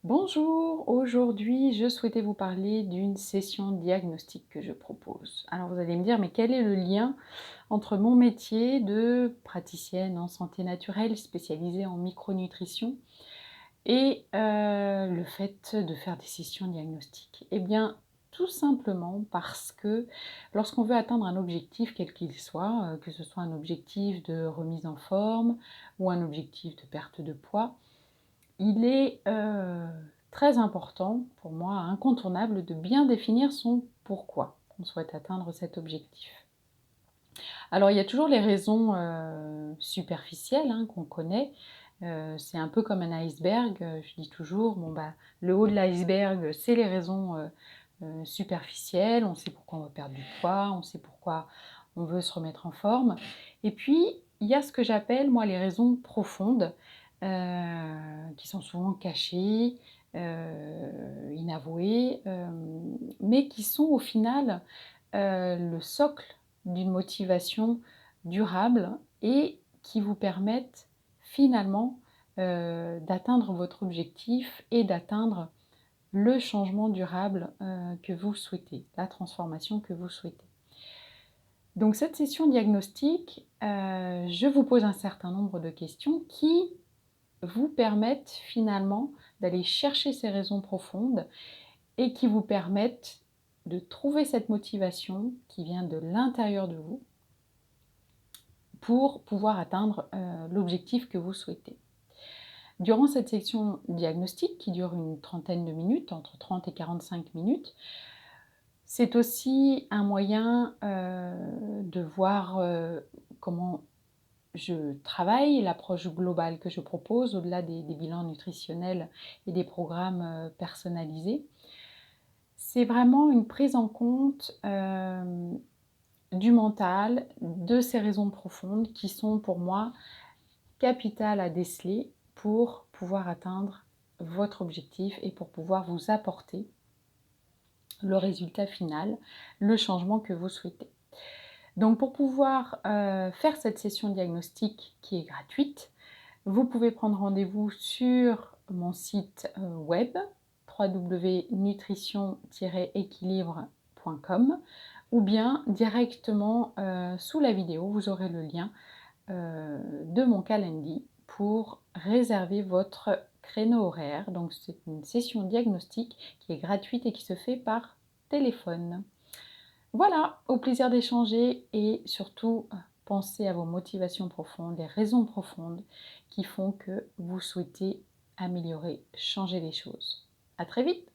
Bonjour, aujourd'hui je souhaitais vous parler d'une session diagnostique que je propose. Alors vous allez me dire, mais quel est le lien entre mon métier de praticienne en santé naturelle spécialisée en micronutrition et le fait de faire des sessions diagnostiques? Eh bien, tout simplement parce que lorsqu'on veut atteindre un objectif quel qu'il soit, que ce soit un objectif de remise en forme ou un objectif de perte de poids, il est très important pour moi, incontournable, de bien définir son pourquoi on souhaite atteindre cet objectif. Alors il y a toujours les raisons superficielles qu'on connaît. C'est un peu comme un iceberg. Je dis toujours, bon, bah, le haut de l'iceberg, c'est les raisons superficielles. On sait pourquoi on veut perdre du poids, on sait pourquoi on veut se remettre en forme. Et puis, il y a ce que j'appelle, moi, les raisons profondes, qui sont souvent cachées, inavouées, mais qui sont au final le socle d'une motivation durable et qui vous permettent finalement d'atteindre votre objectif et d'atteindre le changement durable que vous souhaitez, la transformation que vous souhaitez. Donc cette session diagnostique, je vous pose un certain nombre de questions qui vous permettent finalement d'aller chercher ces raisons profondes et qui vous permettent de trouver cette motivation qui vient de l'intérieur de vous pour pouvoir atteindre l'objectif que vous souhaitez. Durant cette section diagnostique qui dure une trentaine de minutes, entre 30 et 45 minutes, c'est aussi un moyen de voir comment je travaille, l'approche globale que je propose au-delà des bilans nutritionnels et des programmes personnalisés. C'est vraiment une prise en compte du mental, de ces raisons profondes qui sont pour moi capitales à déceler pour pouvoir atteindre votre objectif et pour pouvoir vous apporter le résultat final, le changement que vous souhaitez. Donc pour pouvoir faire cette session diagnostique qui est gratuite, vous pouvez prendre rendez-vous sur mon site web www.nutrition-équilibre.com ou bien directement sous la vidéo, vous aurez le lien de mon calendrier pour réserver votre créneau horaire. Donc c'est une session diagnostique qui est gratuite et qui se fait par téléphone. Voilà, au plaisir d'échanger et surtout pensez à vos motivations profondes, les raisons profondes qui font que vous souhaitez améliorer, changer les choses. À très vite!